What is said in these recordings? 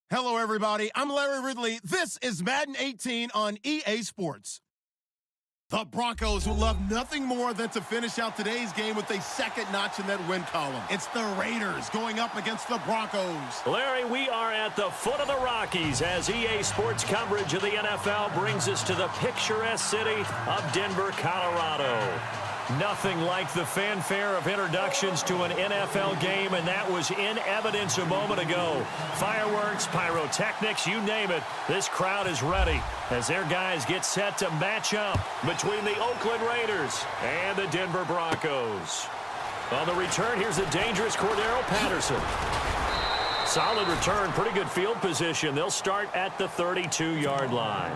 Hello, everybody. I'm Larry Ridley. This is Madden 18 on EA Sports. The Broncos would love nothing more than to finish out today's game with a second notch in that win column. It's the Raiders going up against the Broncos. Larry, we are at the foot of the Rockies as EA Sports coverage of the NFL brings us to the picturesque city of Denver, Colorado. Nothing like the fanfare of introductions to an NFL game, and that was in evidence a moment ago. Fireworks, pyrotechnics, you name it, this crowd is ready as their guys get set to match up between the Oakland Raiders and the Denver Broncos. On the return, here's the dangerous Cordero Patterson. Solid return, pretty good field position. They'll start at the 32-yard line.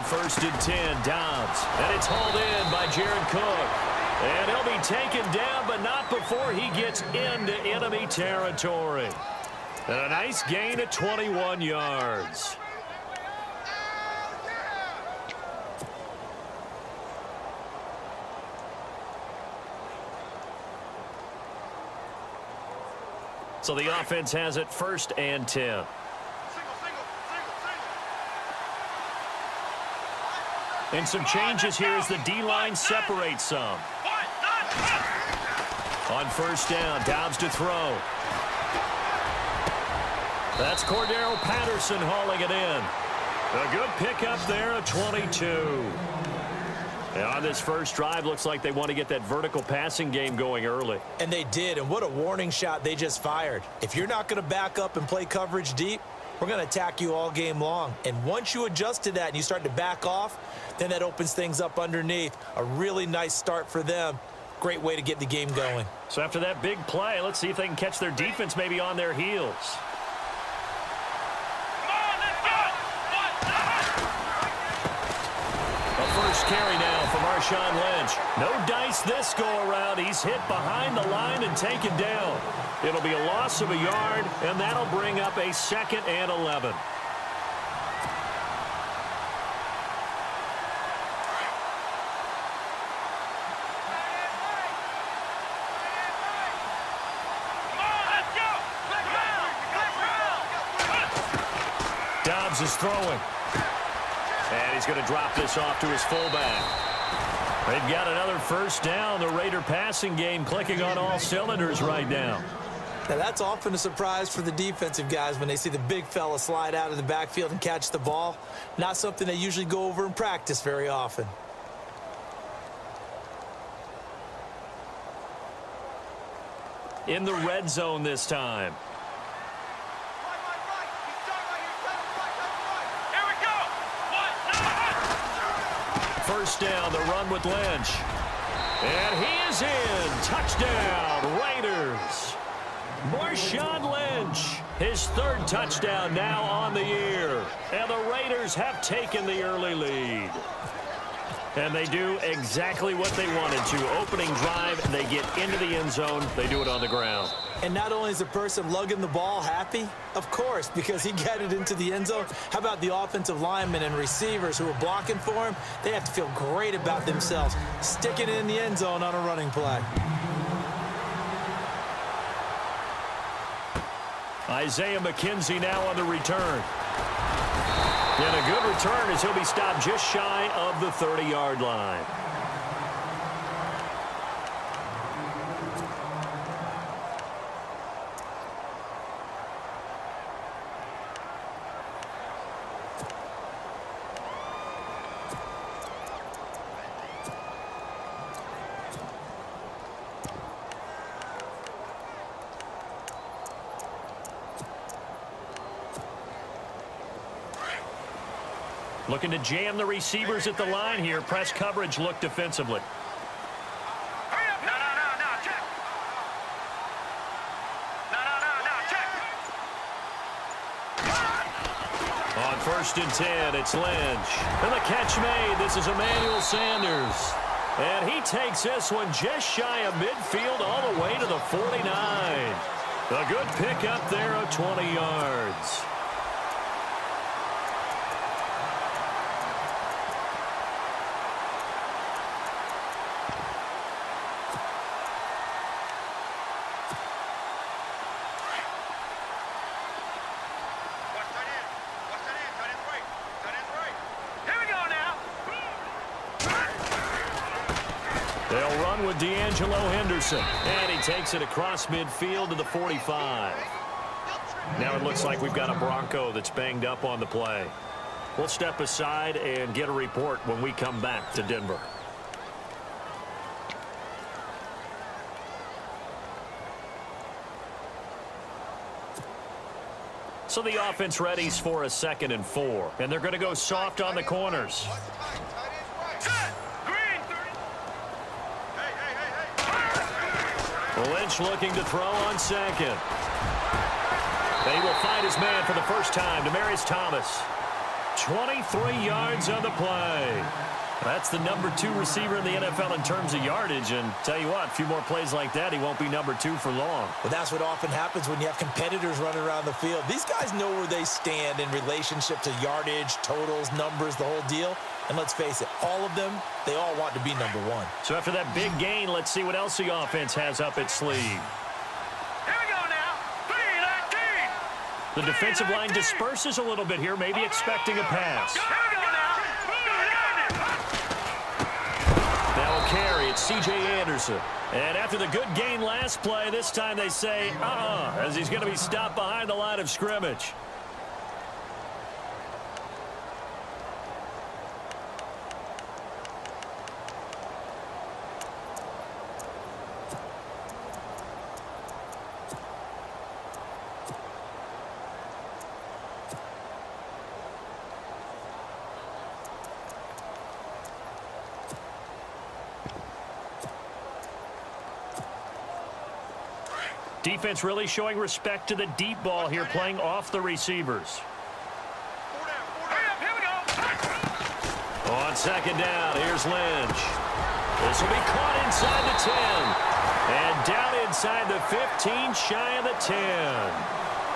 First and 10, Dobbs. And it's hauled in by Jared Cook. And he'll be taken down, but not before he gets into enemy territory. And a nice gain of 21 yards. So the offense has it first and 10. And some changes here as the D-line separates some. On first down, Dobbs to throw. That's Cordero Patterson hauling it in. A good pickup there, a 22. And on this first drive, looks like they want to get that vertical passing game going early. And they did, and what a warning shot they just fired. If you're not going to back up and play coverage deep, we're going to attack you all game long. And once you adjust to that and you start to back off, then that opens things up underneath. A really nice start for them. Great way to get the game going. So after that big play, let's see if they can catch their defense maybe on their heels. A first carry now from Marshawn Lynch. No dice this go-around. He's hit behind the line and taken down. It'll be a loss of a yard, and that'll bring up a second and 11. Dobbs is throwing. And he's going to drop this off to his fullback. They've got another first down. The Raider passing game clicking on all cylinders right now. Now, that's often a surprise for the defensive guys when they see the big fella slide out of the backfield and catch the ball. Not something they usually go over in practice very often. In the red zone this time. First down, the run with Lynch. And he is in. Touchdown, Raiders. Marshawn Lynch, his third touchdown now on the year. And the Raiders have taken the early lead. And they do exactly what they wanted to. Opening drive, they get into the end zone. They do it on the ground. And not only is the person lugging the ball happy, of course, because he got it into the end zone. How about the offensive linemen and receivers who are blocking for him? They have to feel great about themselves, sticking it in the end zone on a running play. Isaiah McKenzie now on the return. And a good return as he'll be stopped just shy of the 30-yard line. Looking to jam the receivers at the line here. Press coverage look defensively. No, check. First and 10, it's Lynch. And the catch made. This is Emmanuel Sanders. And he takes this one just shy of midfield all the way to the 49. A good pickup there of 20 yards. They'll run with D'Angelo Henderson. And he takes it across midfield to the 45. Now it looks like we've got a Bronco that's banged up on the play. We'll step aside and get a report when we come back to Denver. So the offense readies for a 2nd and 4. And they're going to go soft on the corners. Lynch looking to throw on 2nd. And he will find his man for the first time, Demaryius Thomas. 23 yards on the play. That's the number 2 receiver in the NFL in terms of yardage. And tell you what, a few more plays like that, he won't be number 2 for long. Well, that's what often happens when you have competitors running around the field. These guys know where they stand in relationship to yardage, totals, numbers, the whole deal. And let's face it, all of them, they all want to be number 1. So after that big gain, let's see what else the offense has up its sleeve. Here we go now. 3-19. The defensive line disperses a little bit here, maybe expecting a pass. Here we go now. That will carry. It's C.J. Anderson. And after the good gain last play, this time they say, as he's going to be stopped behind the line of scrimmage. Defense really showing respect to the deep ball here, playing off the receivers. Here we go. On 2nd down, here's Lynch. This will be caught inside the 10. And down inside the 15, shy of the 10.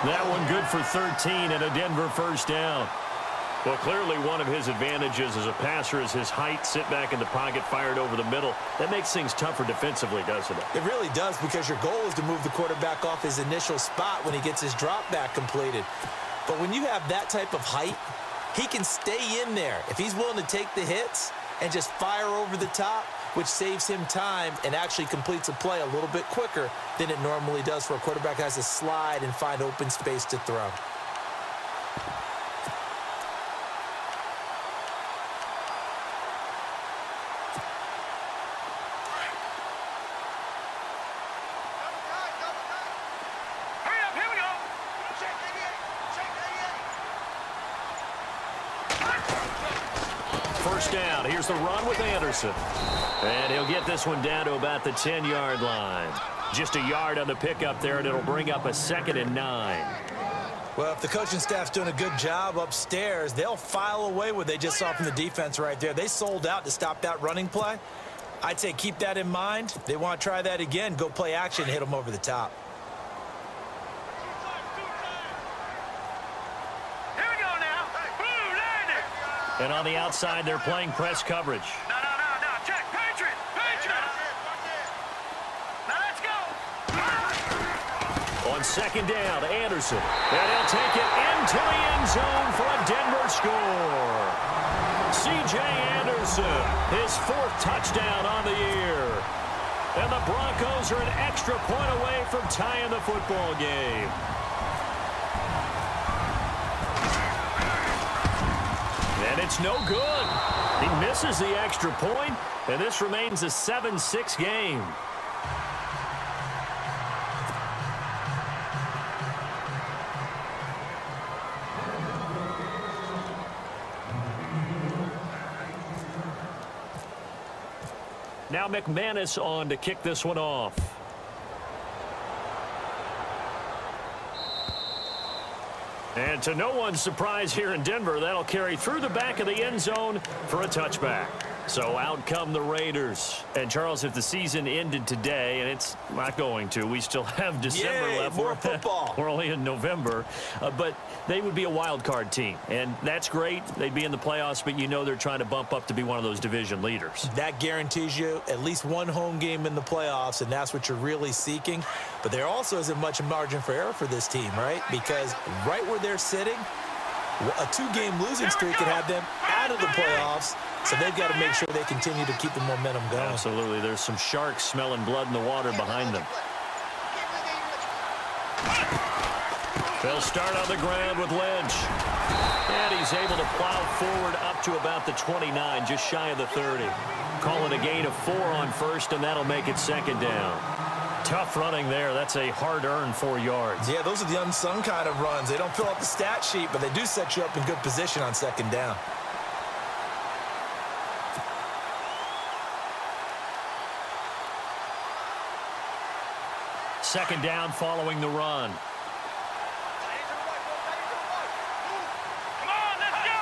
That one good for 13 and a Denver first down. Well, clearly one of his advantages as a passer is his height, sit back in the pocket, fired over the middle. That makes things tougher defensively, doesn't it? It really does, because your goal is to move the quarterback off his initial spot when he gets his drop back completed. But when you have that type of height, he can stay in there if he's willing to take the hits and just fire over the top, which saves him time and actually completes a play a little bit quicker than it normally does for a quarterback who has to slide and find open space to throw. First down. Here's the run with Anderson. And he'll get this one down to about the 10-yard line. Just a yard on the pickup there, and it'll bring up a 2nd and 9. Well, if the coaching staff's doing a good job upstairs, they'll file away what they just saw from the defense right there. They sold out to stop that running play. I'd say keep that in mind. They want to try that again. Go play action and hit them over the top. And on the outside, they're playing press coverage. No. Check. Patriot. Now let's go. On 2nd down, Anderson. And he'll take it into the end zone for a Denver score. C.J. Anderson, his 4th touchdown on the year. And the Broncos are an extra point away from tying the football game. And it's no good. He misses the extra point, and this remains a 7-6 game. Now McManus on to kick this one off. And to no one's surprise here in Denver, that'll carry through the back of the end zone for a touchback. So out come the Raiders. And, Charles, if the season ended today, and it's not going to, we still have December left. More football. We're only in November. But they would be a wild card team. And that's great. They'd be in the playoffs, but you know they're trying to bump up to be one of those division leaders. That guarantees you at least one home game in the playoffs, and that's what you're really seeking. But there also isn't much margin for error for this team, right? Because right where they're sitting, a two-game losing streak could have them out of the playoffs. So they've got to make sure they continue to keep the momentum going. Absolutely. There's some sharks smelling blood in the water behind them. They'll start on the ground with Lynch. And he's able to plow forward up to about the 29, just shy of the 30. Call it a gain of 4 on first, and that'll make it second down. Tough running there. That's a hard-earned 4 yards. Yeah, those are the unsung kind of runs. They don't fill out the stat sheet, but they do set you up in good position on second down. Second down following the run. Come on, let's go.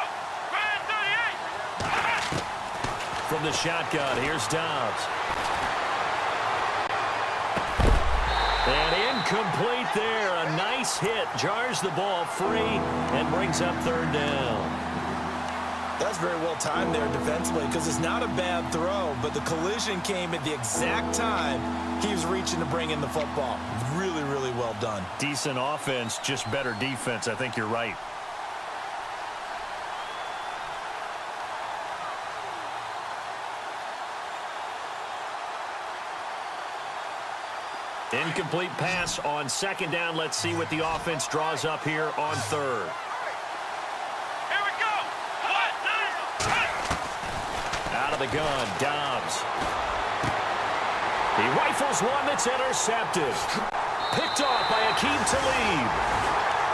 Grand 38. From the shotgun, here's Dobbs. And incomplete there. A nice hit. Jars the ball free and brings up third down. That's very well timed there defensively because it's not a bad throw, but the collision came at the exact time he was reaching to bring in the football. Really, really well done. Decent offense, just better defense. I think you're right. Incomplete pass on second down. Let's see what the offense draws up here on third. Here we go. Out of the gun, Dobbs. He rifles one that's intercepted. Picked off by Akeem Talib.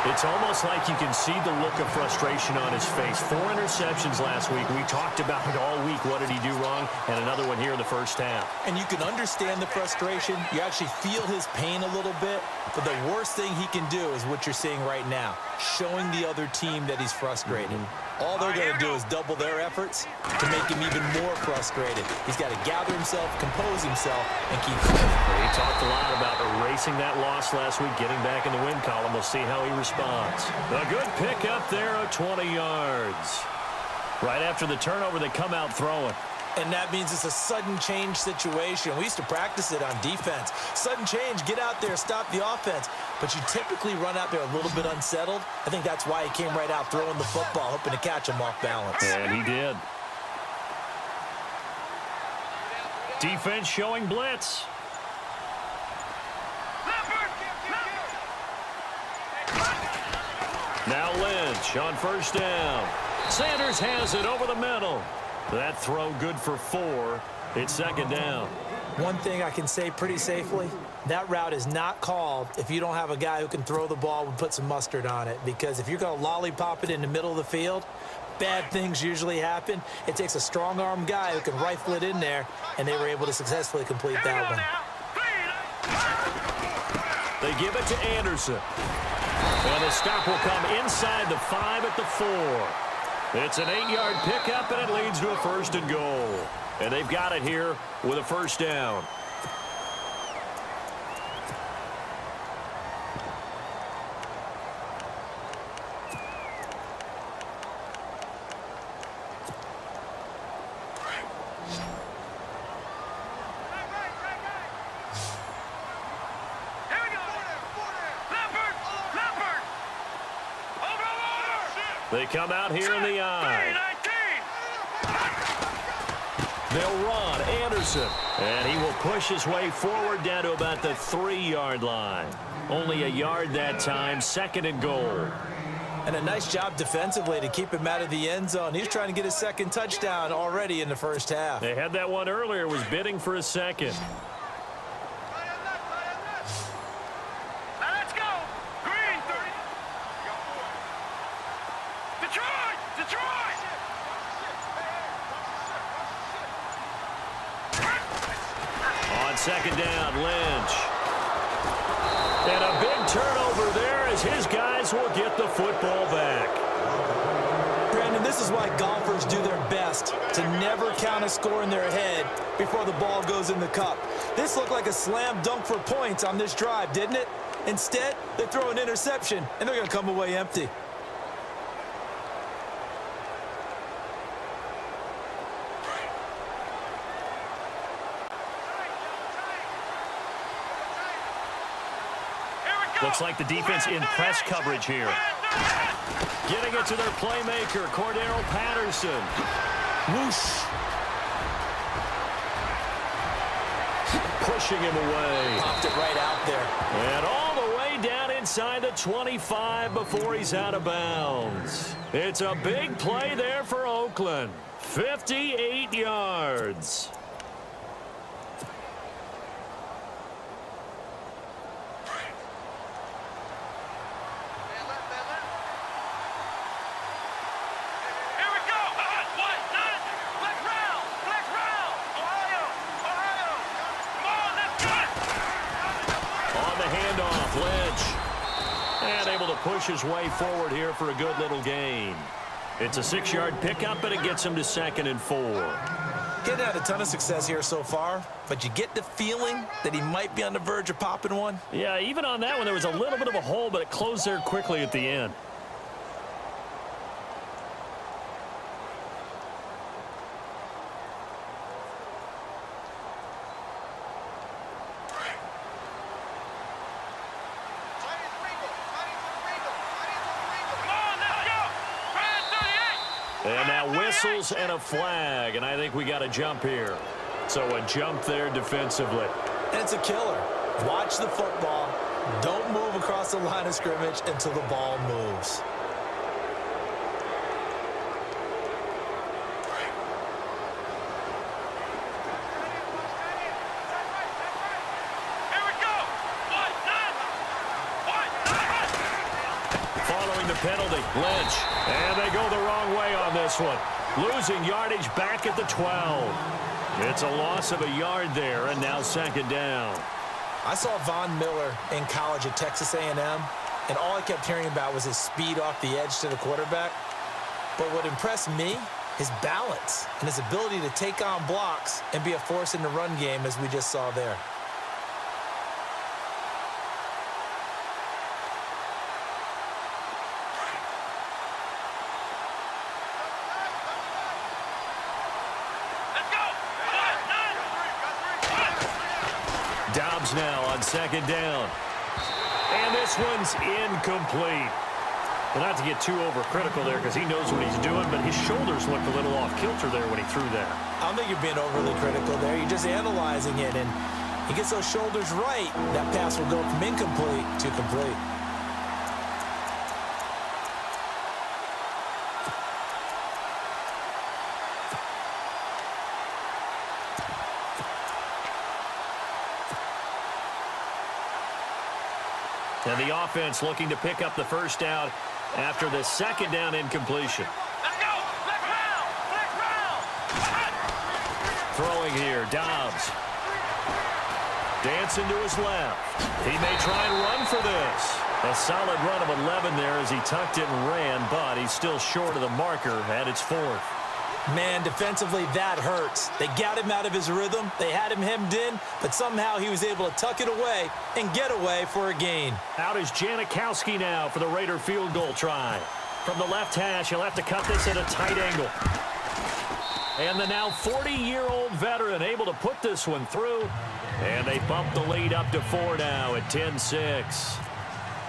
It's almost like you can see the look of frustration on his face. 4 interceptions last week. We talked about it all week. What did he do wrong? And another one here in the first half. And you can understand the frustration. You actually feel his pain a little bit. But the worst thing he can do is what you're seeing right now, showing the other team that he's frustrated. All they're going to do is double their efforts to make him even more frustrated. He's got to gather himself, compose himself, and keep going. He talked a lot about erasing that loss last week, getting back in the win column. We'll see how he responds. A good pick up there of 20 yards. Right after the turnover, they come out throwing. And that means it's a sudden change situation. We used to practice it on defense. Sudden change, get out there, stop the offense. But you typically run out there a little bit unsettled. I think that's why he came right out throwing the football, hoping to catch him off balance. And he did. Defense showing blitz. Now Lynch on first down. Sanders has it over the middle. That throw good for 4. It's second down. One thing I can say pretty safely, that route is not called if you don't have a guy who can throw the ball and put some mustard on it. Because if you're going to lollipop it in the middle of the field, bad things usually happen. It takes a strong-arm guy who can rifle it in there, and they were able to successfully complete that one. They give it to Anderson. And the stop will come inside the 5 at the 4. It's an 8-yard pickup, and it leads to a first and goal. And they've got it here with a first down. They come out here in the eye. They'll run Anderson, and he will push his way forward down to about the 3-yard line. Only a yard that time, second and goal. And a nice job defensively to keep him out of the end zone. He's trying to get his second touchdown already in the first half. They had that one earlier, was bidding for a second. Let's go. Green 30. Detroit! On second down, Lynch. And a big turnover there as his guys Eagles will get the football back. Brandon, this is why golfers do their best to never count a score in their head before the ball goes in the cup. This looked like a slam dunk for points on this drive, didn't it? Instead, they throw an interception, and they're going to come away empty. Looks like the defense in press coverage here. Getting it to their playmaker, Cordero Patterson. Whoosh. Pushing him away. Popped it right out there. And all the way down inside the 25 before he's out of bounds. It's a big play there for Oakland. 58 yards. Push his way forward here for a good little gain. It's a 6-yard pickup, but it gets him to 2nd and 4. Getting had a ton of success here so far, but you get the feeling that he might be on the verge of popping one. Yeah, even on that one, there was a little bit of a hole, but it closed there quickly at the end. And now whistles and a flag, and I think we got a jump here. So a jump there defensively. And it's a killer. Watch the football. Don't move across the line of scrimmage until the ball moves. Penalty, Lynch, and they go the wrong way on this one. Losing yardage back at the 12. It's a loss of a yard there, and now 2nd down. I saw Von Miller in college at Texas A&M, and all I kept hearing about was his speed off the edge to the quarterback. But what impressed me, his balance and his ability to take on blocks and be a force in the run game, as we just saw there. Dobbs now on 2nd down. And this one's incomplete. Well, not to get too overcritical there because he knows what he's doing, but his shoulders looked a little off kilter there when he threw that. I don't think you're being overly critical there. You're just analyzing it, and he gets those shoulders right. That pass will go from incomplete to complete. And the offense looking to pick up the first down after the 2nd down incompletion. Let's go! Flex round! Throwing here, Dobbs. Dancing to his left. He may try and run for this. A solid run of 11 there as he tucked it and ran, but he's still short of the marker at its 4th. Man, defensively, that hurts. They got him out of his rhythm. They had him hemmed in, but somehow he was able to tuck it away and get away for a gain. Out is Janikowski now for the Raider field goal try. From the left hash, he'll have to cut this at a tight angle. And the now 40-year-old veteran able to put this one through. And they bump the lead up to 4 now at 10-6.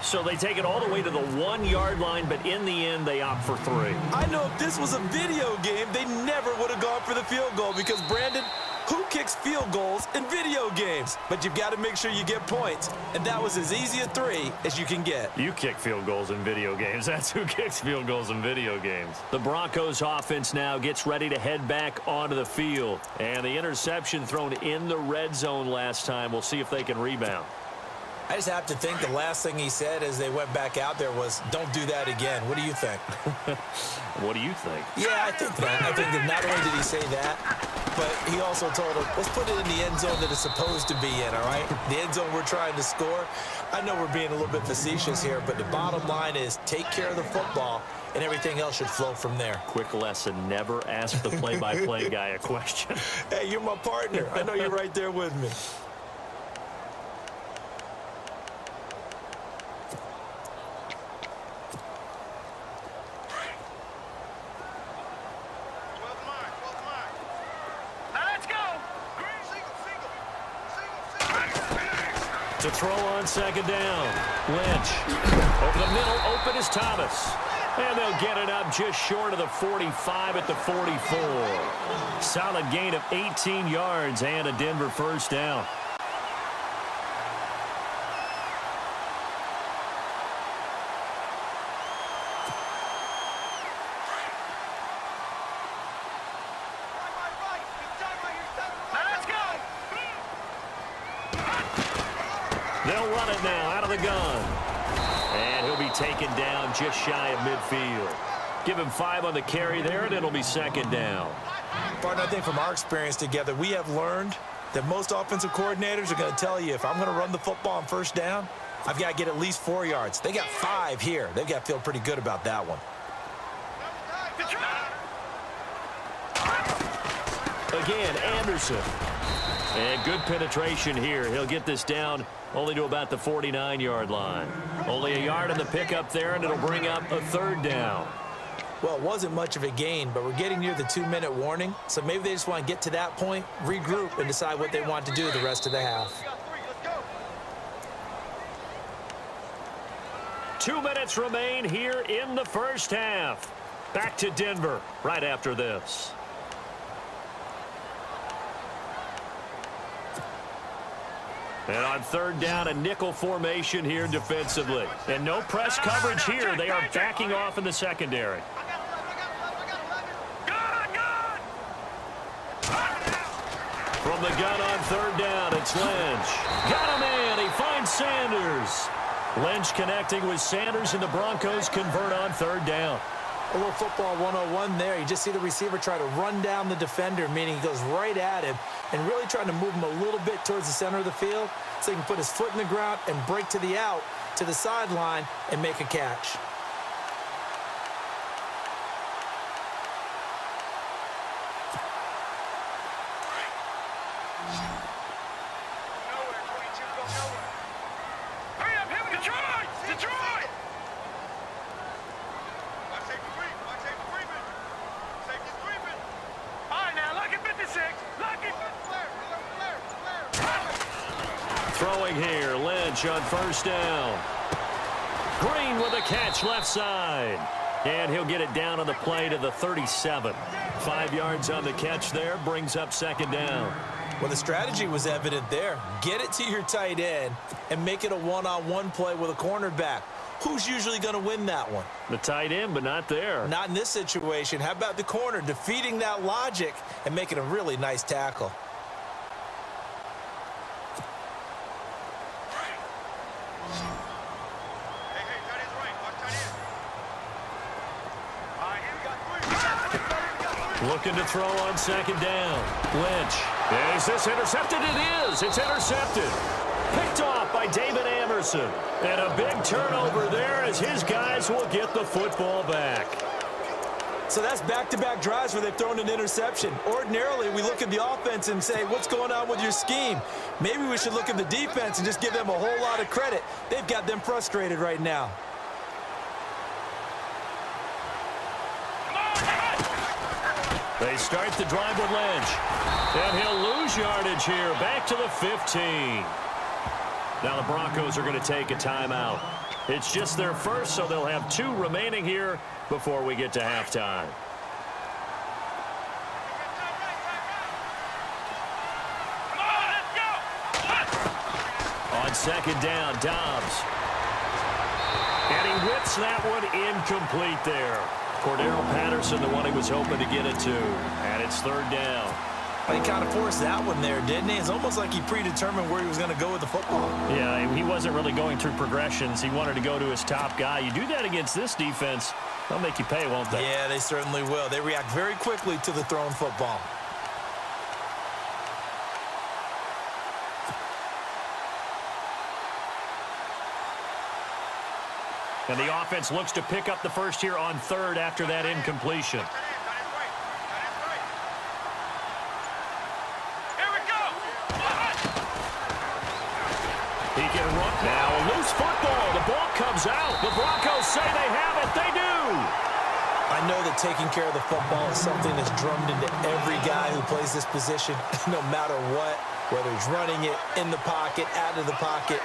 So they take it all the way to the 1-yard line, but in the end, they opt for 3. I know if this was a video game, they never would have gone for the field goal because, Brandon, who kicks field goals in video games? But you've got to make sure you get points, and that was as easy a 3 as you can get. You kick field goals in video games. That's who kicks field goals in video games. The Broncos offense now gets ready to head back onto the field. And the interception thrown in the red zone last time. We'll see if they can rebound. I just have to think the last thing he said as they went back out there was, don't do that again. What do you think? What do you think? Yeah, I think that. I think that not only did he say that, but he also told him, let's put it in the end zone that it's supposed to be in, all right? The end zone we're trying to score. I know we're being a little bit facetious here, but the bottom line is take care of the football, and everything else should flow from there. Quick lesson, never ask the play-by-play guy a question. Hey, you're my partner. I know you're right there with me. To throw on second down. Lynch. Over the middle, open is Thomas. And they'll get it up just short of the 45 at the 44. Solid gain of 18 yards and a Denver first down. They'll run it now out of the gun. And he'll be taken down just shy of midfield. Give him 5 on the carry there, and it'll be second down. Partner, I think from our experience together, we have learned that most offensive coordinators are going to tell you, if I'm going to run the football on first down, I've got to get at least 4 yards. They got 5 here. They've got to feel pretty good about that one. Again, Anderson. And good penetration here. He'll get this down only to about the 49-yard line. Only a yard on the pickup there, and it'll bring up a third down. Well, it wasn't much of a gain, but we're getting near the 2-minute warning, so maybe they just want to get to that point, regroup, and decide what they want to do the rest of the half. 2 minutes remain here in the first half. Back to Denver right after this. And on third down, a nickel formation here defensively. And no press coverage here. They are backing off in the secondary. From the gun on third down, it's Lynch. Got a man. He finds Sanders. Lynch connecting with Sanders, and the Broncos convert on third down. A little football 101 there. You just see the receiver try to run down the defender, meaning he goes right at him and really trying to move him a little bit towards the center of the field so he can put his foot in the ground and break to the out, to the sideline, and make a catch. Throwing here, Lynch on first down. Green with a catch left side. And he'll get it down on the play to the 37. 5 yards on the catch there, brings up second down. Well, the strategy was evident there. Get it to your tight end and make it a one-on-one play with a cornerback. Who's usually going to win that one? The tight end, but not there. Not in this situation. How about the corner defeating that logic and making a really nice tackle? Looking to throw on second down. Lynch. Is this intercepted? It is. It's intercepted. Picked off by David Amerson. And a big turnover there as his guys will get the football back. So that's back-to-back drives where they've thrown an interception. Ordinarily, we look at the offense and say, what's going on with your scheme? Maybe we should look at the defense and just give them a whole lot of credit. They've got them frustrated right now. They start the drive with Lynch. And he'll lose yardage here. Back to the 15. Now the Broncos are going to take a timeout. It's just their first, so they'll have 2 remaining here before we get to halftime. On second down, Dobbs. And he whips that one incomplete there. Cordero Patterson, the one he was hoping to get it to. And it's third down. He kind of forced that one there, didn't he? It's almost like he predetermined where he was going to go with the football. Yeah, he wasn't wasn't really going through progressions. He wanted to go to his top guy. You do that against this defense, they'll make you pay, won't they? Yeah, they certainly will. They react very quickly to the thrown football. And the offense looks to pick up the first here on third after that incompletion. Here we go. He can run. Now a loose football. The ball comes out. The Broncos say they have it. They do. I know that taking care of the football is something that's drummed into every guy who plays this position, no matter what, whether he's running it, in the pocket, out of the pocket.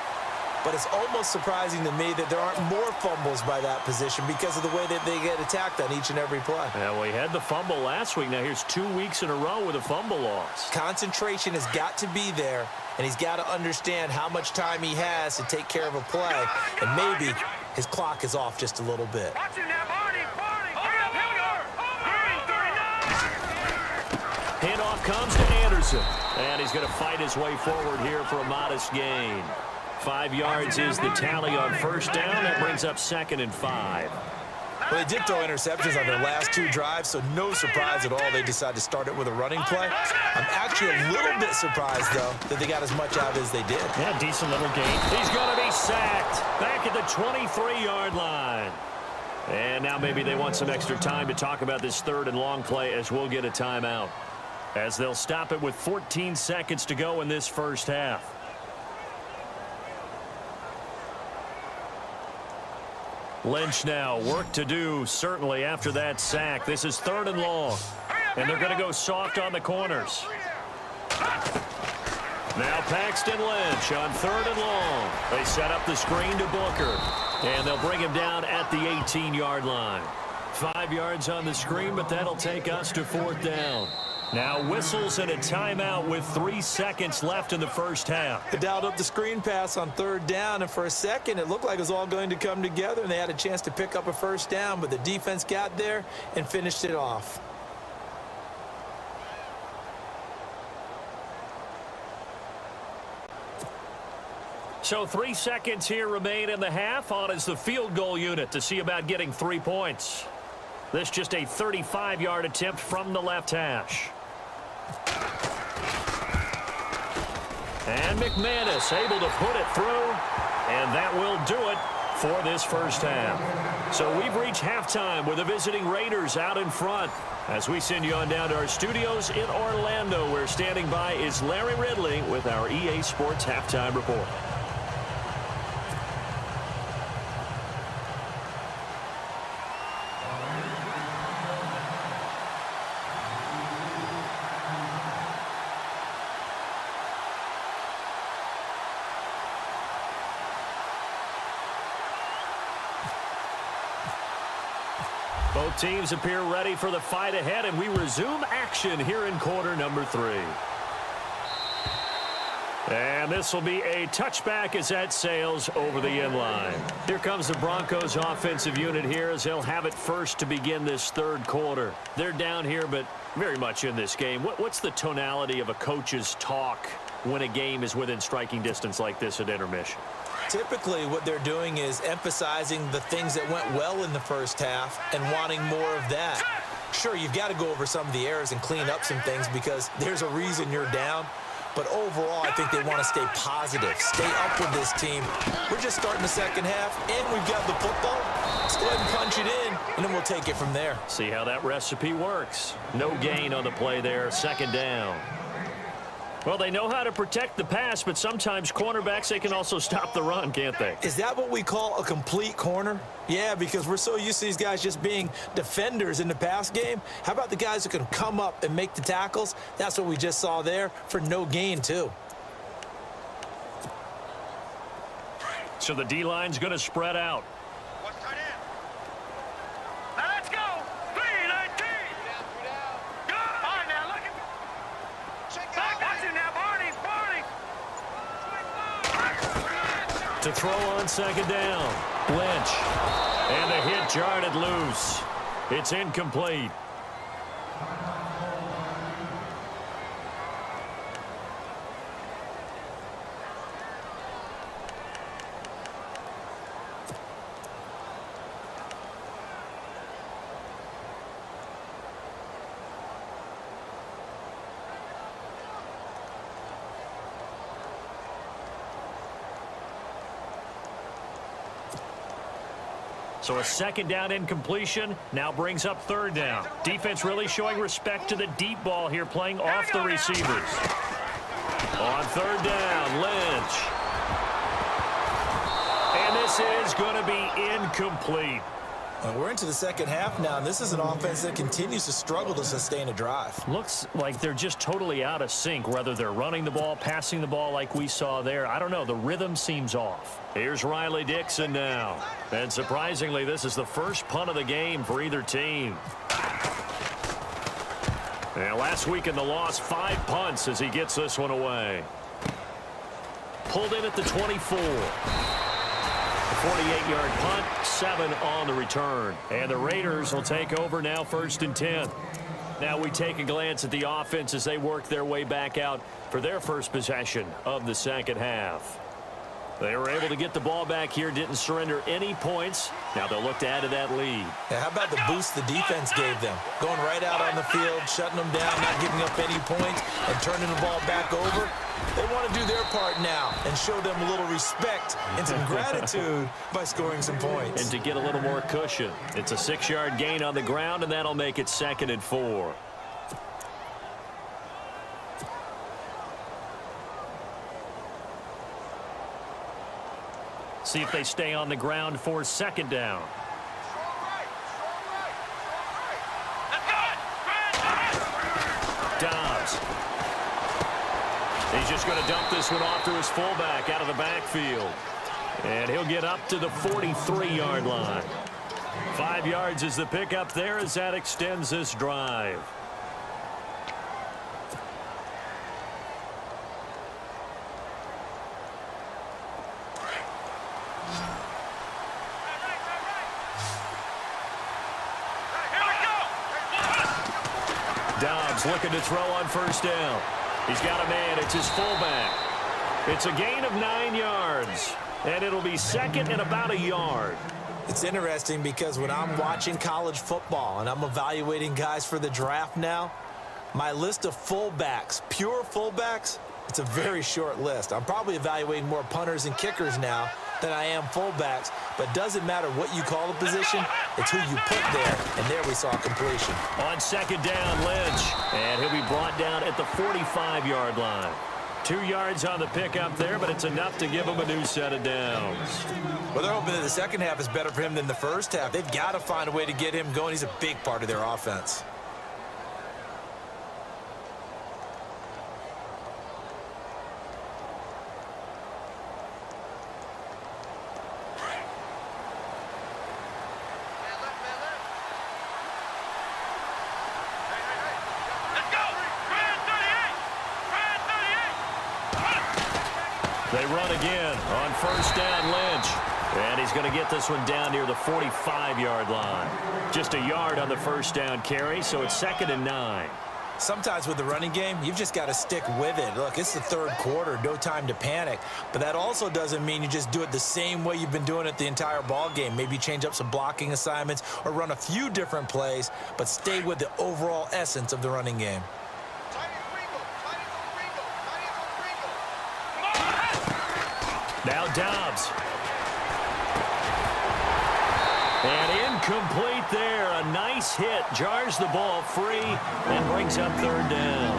But it's almost surprising to me that there aren't more fumbles by that position because of the way that they get attacked on each and every play. Yeah, well, he had the fumble last week. Now here's 2 weeks in a row with a fumble loss. Concentration has got to be there, and he's got to understand how much time he has to take care of a play. And maybe his clock is off just a little bit. Watch him now, Barney. Hurry up, here we are. Handoff comes to Anderson. And he's going to fight his way forward here for a modest gain. 5 yards is the tally on first down. That brings up 2nd and 5. Well, they did throw interceptions on their last 2 drives, so no surprise at all they decided to start it with a running play. I'm actually a little bit surprised, though, that they got as much out as they did. Yeah, decent little gain. He's going to be sacked back at the 23-yard line. And now maybe they want some extra time to talk about this 3rd and long play as we'll get a timeout, as they'll stop it with 14 seconds to go in this first half. Lynch now, work to do, certainly, after that sack. This is 3rd and long, and they're going to go soft on the corners. Now Paxton Lynch on 3rd and long. They set up the screen to Booker, and they'll bring him down at the 18-yard line. 5 yards on the screen, but that'll take us to 4th down. Now whistles and a timeout with 3 seconds left in the first half. They dialed up the screen pass on 3rd down, and for a second it looked like it was all going to come together, and they had a chance to pick up a first down, but the defense got there and finished it off. So 3 seconds here remain in the half. On is the field goal unit to see about getting 3 points. This just a 35-yard attempt from the left hash. And McManus able to put it through, and that will do it for this first half. So we've reached halftime with the visiting Raiders out in front. As we send you on down to our studios in Orlando, where standing by is Larry Ridley with our EA Sports Halftime Report. Both teams appear ready for the fight ahead, and we resume action here in quarter number 3. And this will be a touchback as that sails over the inline. Here comes the Broncos offensive unit here as they'll have it first to begin this 3rd quarter. They're down here, but very much in this game. What's the tonality of a coach's talk when a game is within striking distance like this at intermission? Typically, what they're doing is emphasizing the things that went well in the first half and wanting more of that. Sure, you've got to go over some of the errors and clean up some things because there's a reason you're down. But overall, I think they want to stay positive, stay up with this team. We're just starting the second half, and we've got the football. Let's go ahead and punch it in, and then we'll take it from there. See how that recipe works. No gain on the play there, 2nd down. Well, they know how to protect the pass, but sometimes cornerbacks, they can also stop the run, can't they? Is that what we call a complete corner? Yeah, because we're so used to these guys just being defenders in the pass game. How about the guys who can come up and make the tackles? That's what we just saw there for no gain, too. So the D-line's going to spread out. What's tight end? Now let's go. 3-19. Good. Fine now, look at. Watch him now, Barney. To throw on 2nd down. Lynch. And the hit jarred it loose. It's incomplete. So a second down incompletion now brings up third down. Defense really showing respect to the deep ball here, playing off the receivers. On third down, Lynch. And this is going to be incomplete. We're into the second half now, and this is an offense that continues to struggle to sustain a drive. Looks like they're just totally out of sync, whether they're running the ball, passing the ball like we saw there. I don't know. The rhythm seems off. Here's Riley Dixon now. And surprisingly, this is the first punt of the game for either team. And last week in the loss, 5 punts as he gets this one away. Pulled in at the 24. 48-yard punt, 7 on the return. And the Raiders will take over now, 1st and 10. Now we take a glance at the offense as they work their way back out for their first possession of the second half. They were able to get the ball back here, didn't surrender any points. Now they'll look to add to that lead. Yeah, how about the boost the defense gave them? Going right out on the field, shutting them down, not giving up any points, and turning the ball back over. They want to do their part now and show them a little respect and some gratitude by scoring some points. And to get a little more cushion. It's a 6-yard gain on the ground, and that'll make it 2nd and 4. See if they stay on the ground for 2nd down. Dobbs. He's just going to dump this one off to his fullback out of the backfield. And he'll get up to the 43-yard line. 5 yards is the pickup there as that extends this drive. Dobbs looking to throw on 1st down. He's got a man. It's his fullback. It's a gain of 9 yards. And it'll be 2nd and about a yard. It's interesting because when I'm watching college football and I'm evaluating guys for the draft now, my list of fullbacks, pure fullbacks, it's a very short list. I'm probably evaluating more punters and kickers now than I am fullbacks, but doesn't matter what you call the position, it's who you put there, and there we saw completion. On 2nd down, Lynch, and he'll be brought down at the 45-yard line. 2 yards on the pickup there, but it's enough to give him a new set of downs. Well, they're hoping that the second half is better for him than the first half. They've got to find a way to get him going. He's a big part of their offense. They run again on 1st down, Lynch. And he's going to get this one down near the 45-yard line. Just a yard on the 1st down carry, so it's 2nd and 9. Sometimes with the running game, you've just got to stick with it. Look, it's the 3rd quarter, no time to panic. But that also doesn't mean you just do it the same way you've been doing it the entire ball game. Maybe change up some blocking assignments or run a few different plays, but stay with the overall essence of the running game. Now Dobbs. And incomplete there. A nice hit. Jars the ball free and brings up 3rd down.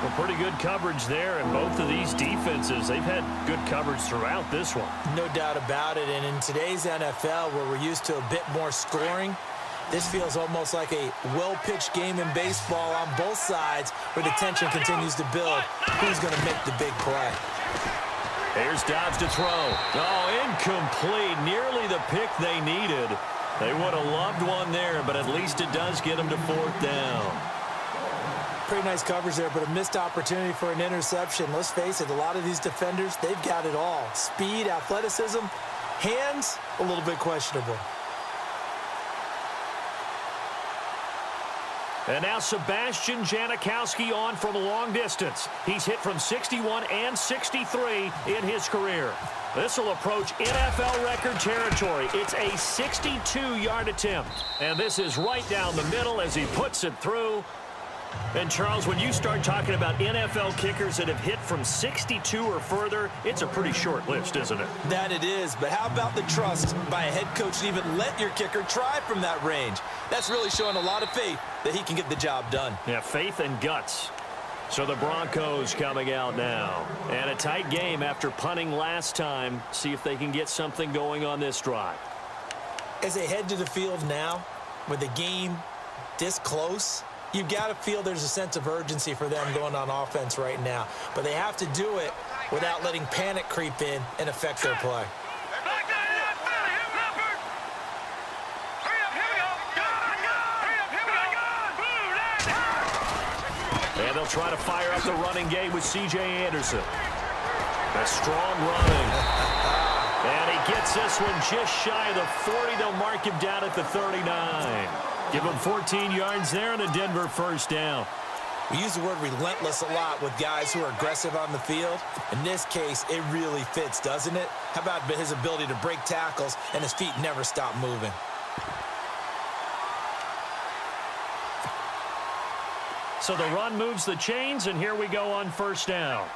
Well, pretty good coverage there. And both of these defenses, they've had good coverage throughout this one. No doubt about it. And in today's NFL, where we're used to a bit more scoring, this feels almost like a well-pitched game in baseball on both sides where the tension continues to build. Who's going to make the big play? Here's Dobbs to throw. Oh, incomplete. Nearly the pick they needed. They would have loved one there, but at least it does get them to 4th down. Pretty nice coverage there, but a missed opportunity for an interception. Let's face it, a lot of these defenders, they've got it all. Speed, athleticism, hands, a little bit questionable. And now Sebastian Janikowski on from a long distance. He's hit from 61 and 63 in his career. This will approach NFL record territory. It's a 62-yard attempt. And this is right down the middle as he puts it through. And, Charles, when you start talking about NFL kickers that have hit from 62 or further, it's a pretty short list, isn't it? That it is, but how about the trust by a head coach to even let your kicker try from that range? That's really showing a lot of faith that he can get the job done. Yeah, faith and guts. So the Broncos coming out now. And a tight game after punting last time. See if they can get something going on this drive. As they head to the field now, with the game this close, you've got to feel there's a sense of urgency for them going on offense right now. But they have to do it without letting panic creep in and affect their play. And they'll try to fire up the running game with C.J. Anderson. A strong running. And he gets this one just shy of the 40. They'll mark him down at the 39. Give him 14 yards there and a Denver first down. We use the word relentless a lot with guys who are aggressive on the field. In this case, it really fits, doesn't it? How about his ability to break tackles and his feet never stop moving? So the run moves the chains, and here we go on first down.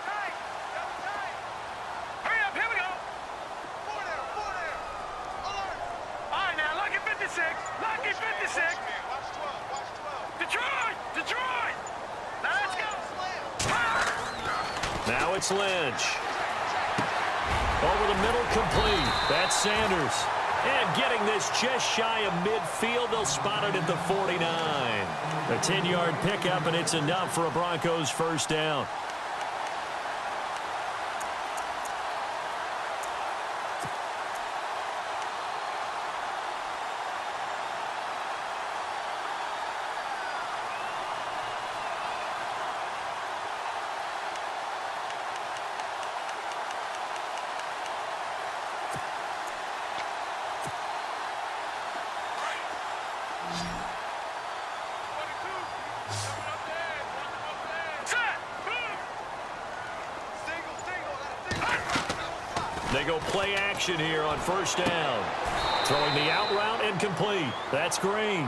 Hurry up, here we go. All right, now, lucky 56. Lucky 56. Detroit. Now let's go. Now it's Lynch. Over the middle, complete. That's Sanders. And getting this just shy of midfield, they'll spot it at the 49. A 10-yard pickup, and it's enough for a Broncos first down. They go play action here on first down. Throwing the out route and complete. That's Green.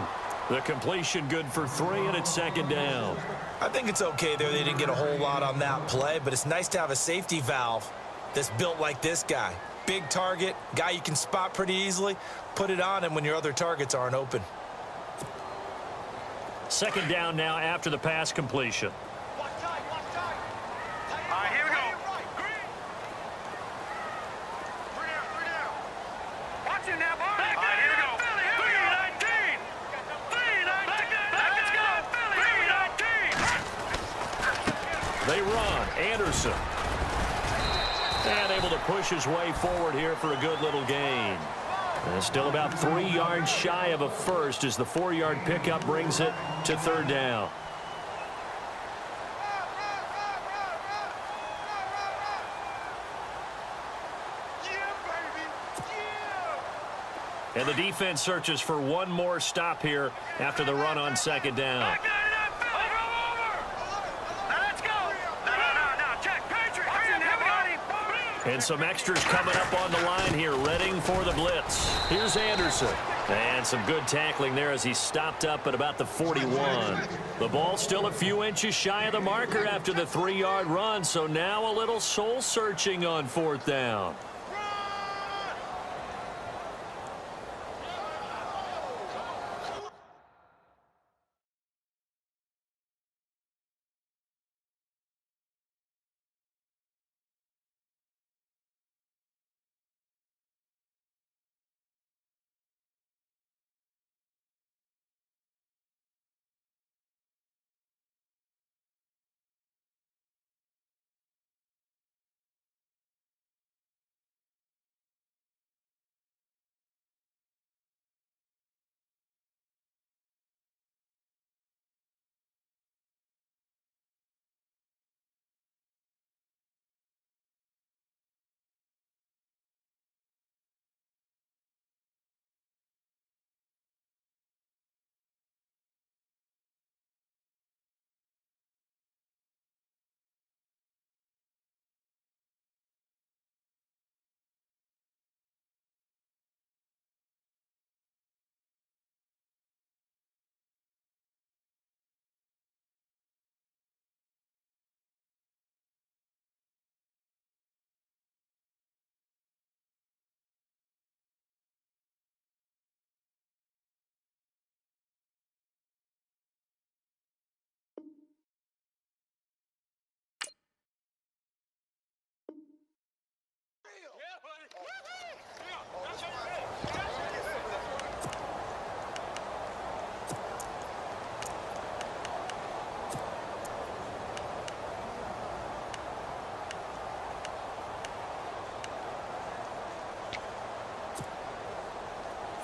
The completion good for 3, and it's second down. I think it's okay there. They didn't get a whole lot on that play, but it's nice to have a safety valve that's built like this guy. Big target, guy you can spot pretty easily. Put it on him when your other targets aren't open. Second down now after the pass completion. All right, here we go. Three down. Watch it now, boy. All right, here we go. 319. Let's go. 319. They run. Anderson. And able to push his way forward here for a good little gain. And still about 3 yards shy of a first as the 4-yard pickup brings it to third down. And the defense searches for one more stop here after the run on second down. And some extras coming up on the line here, readying for the blitz. Here's Anderson. And some good tackling there as he stopped up at about the 41. The ball still a few inches shy of the marker after the 3-yard run, so now a little soul-searching on fourth down.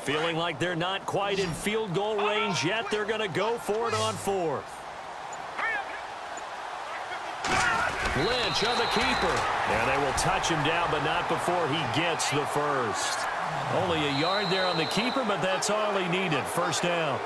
Feeling like they're not quite in field goal range yet. They're going to go for it on fourth. Lynch on the keeper. And they will touch him down, but not before he gets the first. Only a yard there on the keeper, but that's all he needed. First down.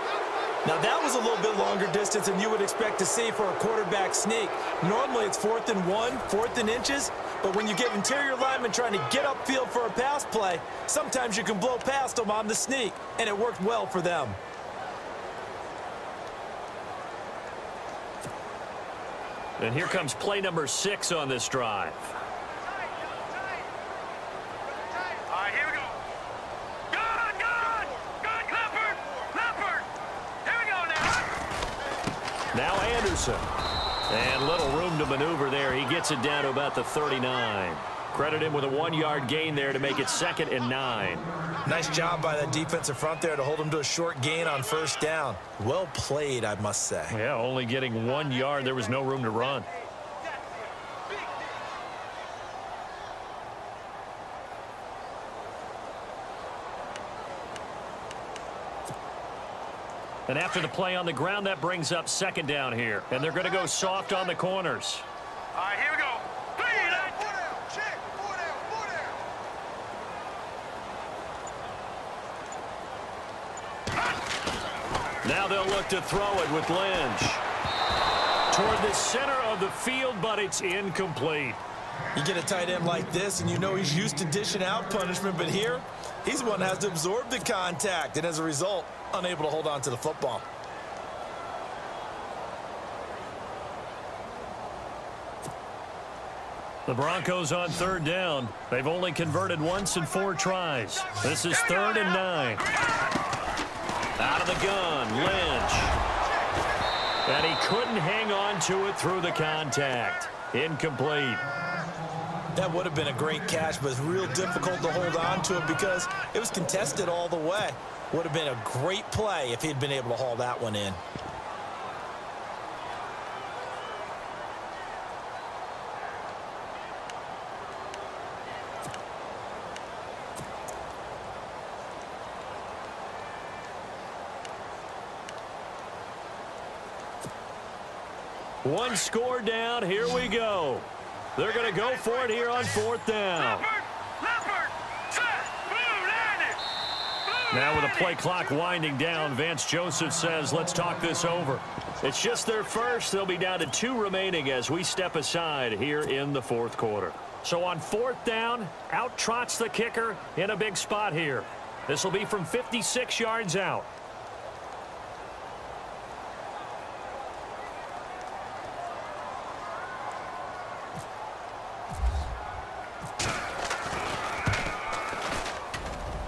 Now, that was a little bit longer distance than you would expect to see for a quarterback sneak. Normally, it's 4th and 1, 4th and inches. But when you get interior linemen trying to get upfield for a pass play, sometimes you can blow past them on the sneak, and it worked well for them. And here comes play number 6 on this drive. All right, here we go. Good, good, good, Clifford, Clifford. Here we go now. Now Anderson. And little room to maneuver there. He gets it down to about the 39. Credit him with a 1-yard gain there to make it 2nd and 9. Nice job by that defensive front there to hold him to a short gain on first down. Well played, I must say. Yeah, only getting 1 yard. There was no room to run. And after the play on the ground, that brings up 2nd down here. And they're going to go soft on the corners. All right, here we go. 3, check, 4 down. Now they'll look to throw it with Lynch. Toward the center of the field, but it's incomplete. You get a tight end like this, and you know he's used to dishing out punishment, but here, he's the one that has to absorb the contact, and as a result, unable to hold on to the football. The Broncos on 3rd down. They've only converted once in 4 tries. This is 3rd and 9. Out of the gun, Lynch. And he couldn't hang on to it through the contact. Incomplete. That would have been a great catch, but it's real difficult to hold on to it because it was contested all the way. Would have been a great play if he'd been able to haul that one in. One score down. Here we go. They're going to go for it here on 4th down. Now with the play clock winding down, Vance Joseph says, let's talk this over. It's just their first. They'll be down to 2 remaining as we step aside here in the 4th quarter. So on 4th down, out trots the kicker in a big spot here. This will be from 56 yards out.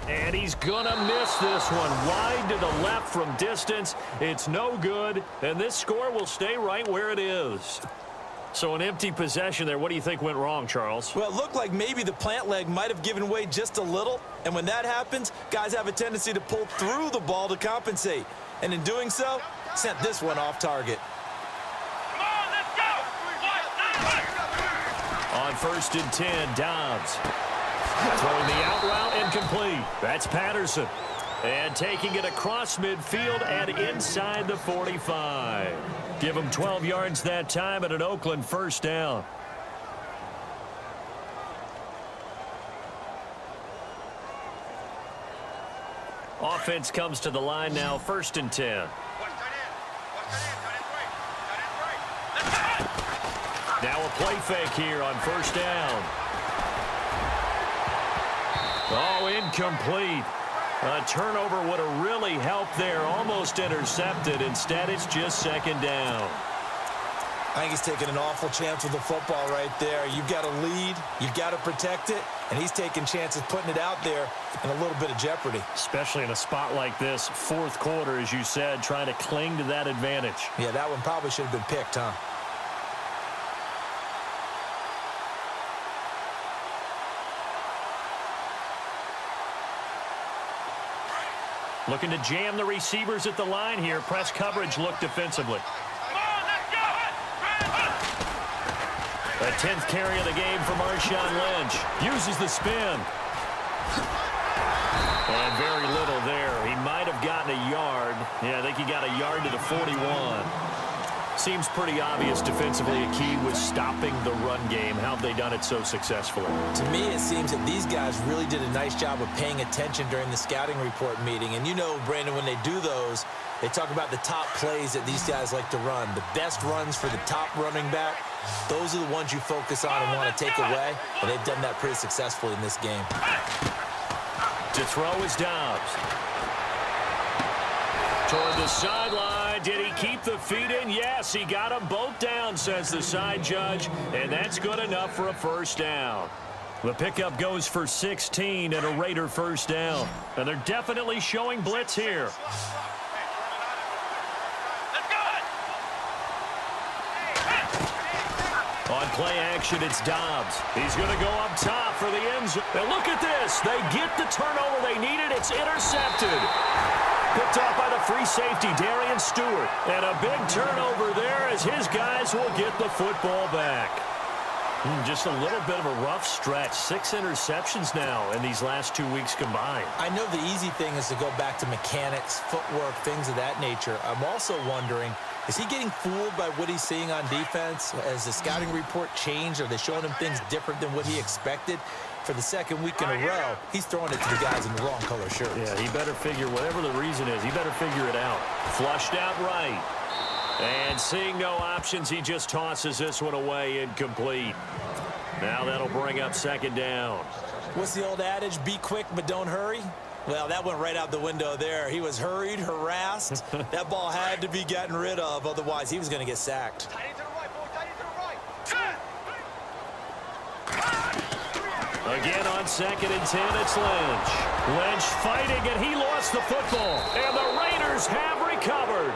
And he's going to miss this one. Wide to the left from distance. It's no good. And this score will stay right where it is. So an empty possession there. What do you think went wrong, Charles? Well, it looked like maybe the plant leg might have given way just a little. And when that happens, guys have a tendency to pull through the ball to compensate. And in doing so, sent this one off target. Come on, let's go. On 1st and 10, Dobbs. Throwing the out route incomplete. That's Patterson. And taking it across midfield and inside the 45. Give him 12 yards that time at an Oakland 1st down. Offense comes to the line now, 1st and 10. Now a play fake here on 1st down. Oh, incomplete. A turnover would have really helped there. Almost intercepted. Instead, it's just 2nd down. I think he's taking an awful chance with the football right there. You've got to lead. You've got to protect it. And he's taking chances putting it out there in a little bit of jeopardy. Especially in a spot like this, 4th quarter, as you said, trying to cling to that advantage. Yeah, that one probably should have been picked, huh? Looking to jam the receivers at the line here. Press coverage look defensively. The 10th carry of the game for Marshawn Lynch. Uses the spin. And very little there. He might have gotten a yard. Yeah, I think he got a yard to the 41. Seems pretty obvious defensively a key was stopping the run game. How have they done it so successfully? To me, it seems that these guys really did a nice job of paying attention during the scouting report meeting. And you know, Brandon, when they do those, they talk about the top plays that these guys like to run. The best runs for the top running back, those are the ones you focus on and want to take away. And they've done that pretty successfully in this game. To throw is Dobbs. Toward the sideline. Did he keep the feet in? Yes, he got them both down, says the side judge. And that's good enough for a first down. The pickup goes for 16 and a Raider first down. And they're definitely showing blitz here. On play action, it's Dobbs. He's going to go up top for the end zone. Now look at this. They get the turnover they needed. It's intercepted. Picked off by the free safety, Darian Stewart. And a big turnover there as his guys will get the football back. Just a little bit of a rough stretch. 6 interceptions now in these last 2 weeks combined. I know the easy thing is to go back to mechanics, footwork, things of that nature. I'm also wondering, is he getting fooled by what he's seeing on defense? Has the scouting report changed? Are they showing him things different than what he expected? For the second week in a row, he's throwing it to the guys in the wrong color shirts. Yeah, he better figure, whatever the reason is, he better figure it out. Flushed out right. And seeing no options, he just tosses this one away incomplete. Now that'll bring up second down. What's the old adage? Be quick, but don't hurry? Well, that went right out the window there. He was hurried, harassed. That ball had to be gotten rid of, otherwise he was going to get sacked. Again on 2nd and 10, it's Lynch. Lynch fighting, and he lost the football. And the Raiders have recovered.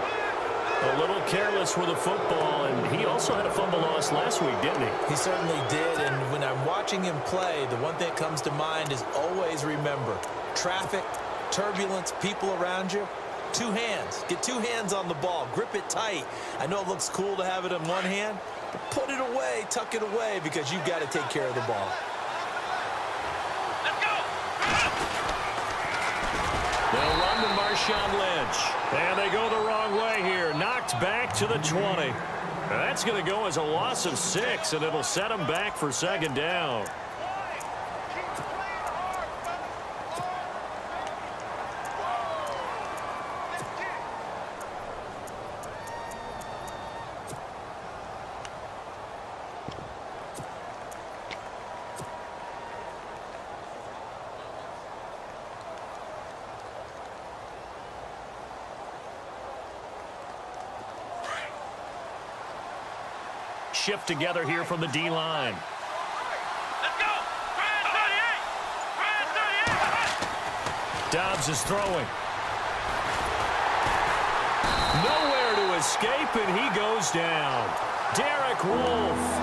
A little careless with the football, and he also had a fumble loss last week, didn't he? He certainly did, and when I'm watching him play, the one thing that comes to mind is always remember, traffic, turbulence, people around you, 2 hands. Get 2 hands on the ball. Grip it tight. I know it looks cool to have it in one hand, but put it away, tuck it away, because you've got to take care of the ball. They'll run to Marshawn Lynch. And they go the wrong way here. Knocked back to the 20. That's going to go as a loss of 6, and it'll set them back for second down. Shift together here from the D-line. Let's go! 38! Dobbs is throwing. Nowhere to escape, and he goes down. Derek Wolfe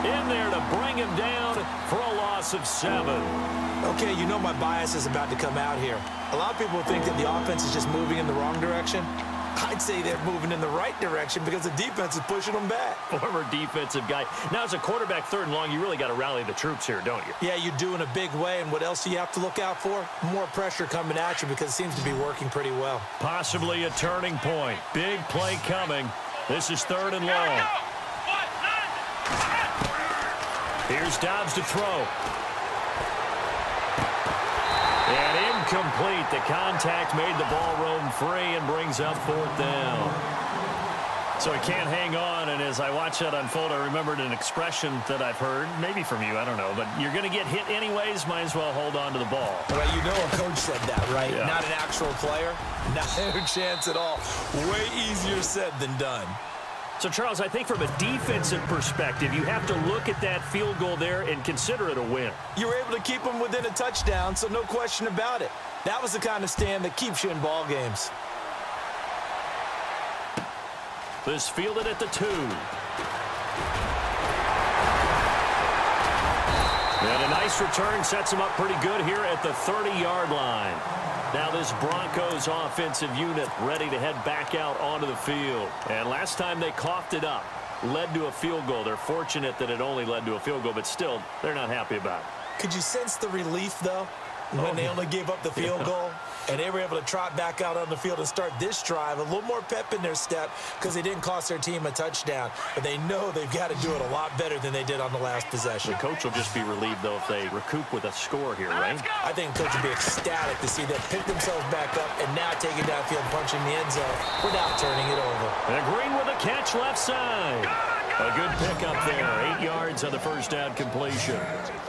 in there to bring him down for a loss of 7. Okay, you know my bias is about to come out here. A lot of people think that the offense is just moving in the wrong direction. I'd say they're moving in the right direction because the defense is pushing them back. Former defensive guy. Now, as a quarterback 3rd and long, you really got to rally the troops here, don't you? Yeah, you do in a big way. And what else do you have to look out for? More pressure coming at you because it seems to be working pretty well. Possibly a turning point. Big play coming. This is 3rd and long. Here's Dobbs to throw. And incomplete. The contact made the ball roam free and brings up 4th down. So he can't hang on, and as I watch that unfold, I remembered an expression that I've heard, maybe from you, I don't know, but you're going to get hit anyways, might as well hold on to the ball. Well, you know a coach said that, right? Yeah. Not an actual player. No chance at all. Way easier said than done. So, Charles, I think from a defensive perspective, you have to look at that field goal there and consider it a win. You were able to keep them within a touchdown, so no question about it. That was the kind of stand that keeps you in ball games. This fielded at the 2. And a nice return sets him up pretty good here at the 30-yard line. Now this Broncos offensive unit ready to head back out onto the field. And last time they coughed it up, led to a field goal. They're fortunate that it only led to a field goal, but still, they're not happy about it. Could you sense the relief, though, when they only gave up the field goal? And they were able to trot back out on the field and start this drive. A little more pep in their step because they didn't cost their team a touchdown. But they know they've got to do it a lot better than they did on the last possession. The coach will just be relieved, though, if they recoup with a score here, right? I think the coach will be ecstatic to see them pick themselves back up and now take it downfield, punching the end zone without turning it over. And Green with a catch left side. A good pickup there. 8 yards on the first down completion.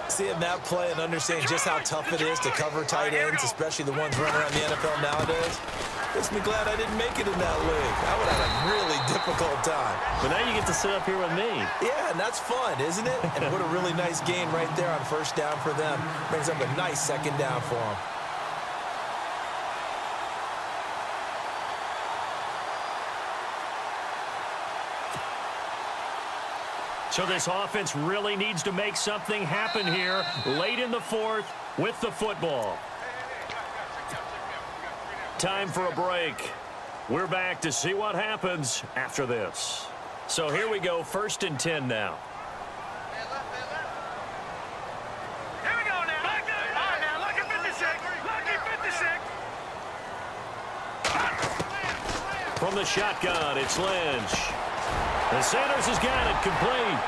Seeing that play and understanding just how tough it is to cover tight ends, especially the ones running around the NFL nowadays, makes me glad I didn't make it in that league. I would have a really difficult time. But now you get to sit up here with me. Yeah, and that's fun, isn't it? And what a really nice game right there on first down for them. Brings up a nice second down for them. So this offense really needs to make something happen here late in the fourth with the football. Time for a break. We're back to see what happens after this. So here we go, 1st and 10 now. Here we go now. All right, now, lucky 56. Lucky 56. From the shotgun, it's Lynch. And Sanders has got it complete.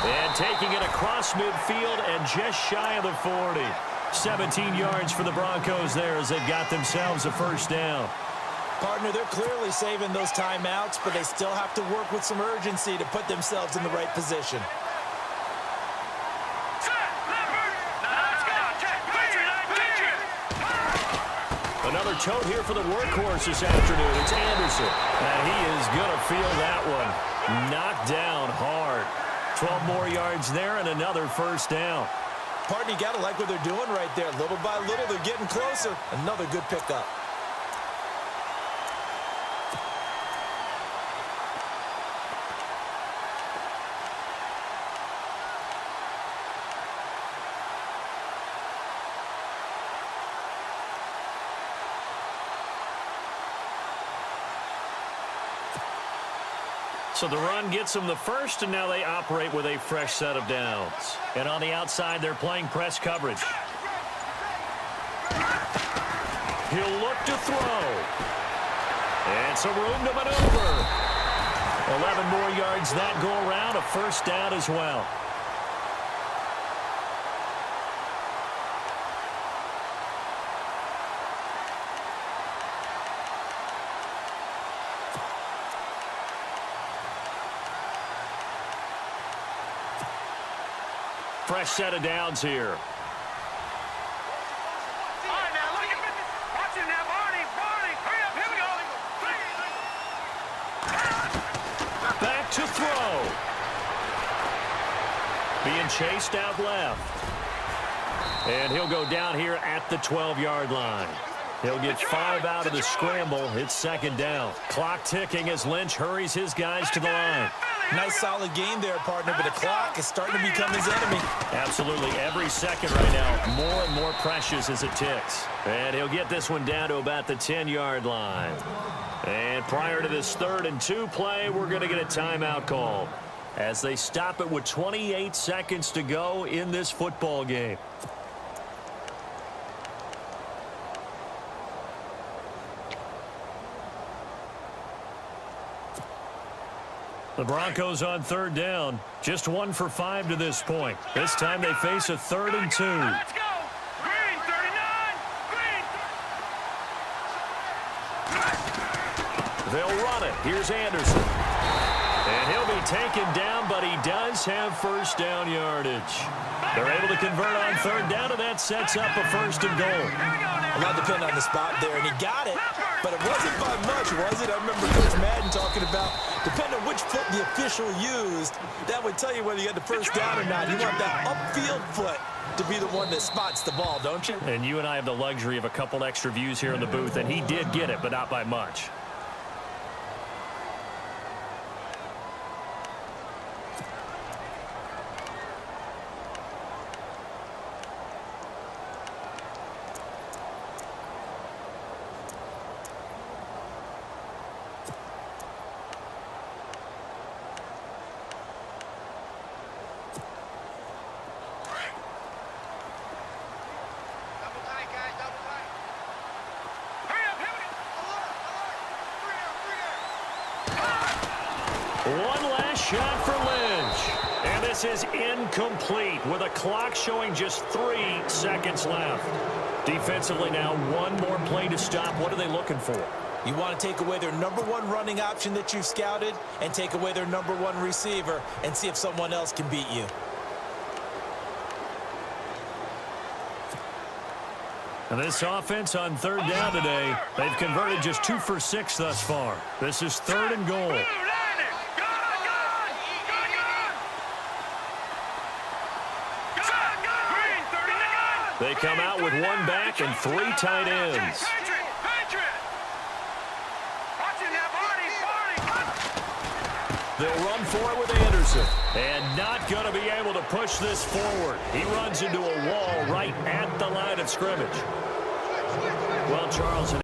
And taking it across midfield and just shy of the 40. 17 yards for the Broncos there as they've got themselves a first down. Partner, they're clearly saving those timeouts, but they still have to work with some urgency to put themselves in the right position. Another tote here for the workhorse this afternoon. It's Anderson. And he is going to feel that one. Knocked down hard. 12 more yards there and another first down. Partner, you got to like what they're doing right there. Little by little, they're getting closer. Another good pickup. So the run gets them the first, and now they operate with a fresh set of downs. And on the outside, they're playing press coverage. He'll look to throw. And some room to maneuver. 11 more yards that go around, a first down as well. Fresh set of downs here. All right, now, look at it. Watch it now, Barney. Barney, hurry up. Here we go. Back to throw. Being chased out left. And he'll go down here at the 12-yard line. He'll get 5 out of the scramble. It's second down. Clock ticking as Lynch hurries his guys to the line. Nice solid game there, partner, but the clock is starting to become his enemy. Absolutely. Every second right now, more and more precious as it ticks. And he'll get this one down to about the 10-yard line. And prior to this 3rd and 2 play, we're going to get a timeout call as they stop it with 28 seconds to go in this football game. The Broncos on 3rd down. Just 1 for 5 to this point. This time they face a 3rd and 2. Let's go. Green, 39. Green. They'll run it. Here's Anderson. And he'll be taken down, but he does have first down yardage. They're able to convert on 3rd down, and that sets up a 1st and goal. A lot depending on the spot there, and he got it, but it wasn't by much, was it? I remember Coach Madden talking about, depending on which foot the official used, that would tell you whether you got the first down or not. You want that upfield foot to be the one that spots the ball, don't you? And you and I have the luxury of a couple extra views here in the booth, and he did get it, but not by much. One last shot for Lynch. And this is incomplete with a clock showing just 3 seconds left. Defensively now, one more play to stop. What are they looking for? You want to take away their number 1 running option that you've scouted and take away their number 1 receiver and see if someone else can beat you. And this offense on 3rd down today, they've converted just 2 for 6 thus far. This is 3rd and goal. They come out with 1 back and 3 tight ends. They'll run for it with Anderson. And not going to be able to push this forward. He runs into a wall right at the line of scrimmage. Well, Charles...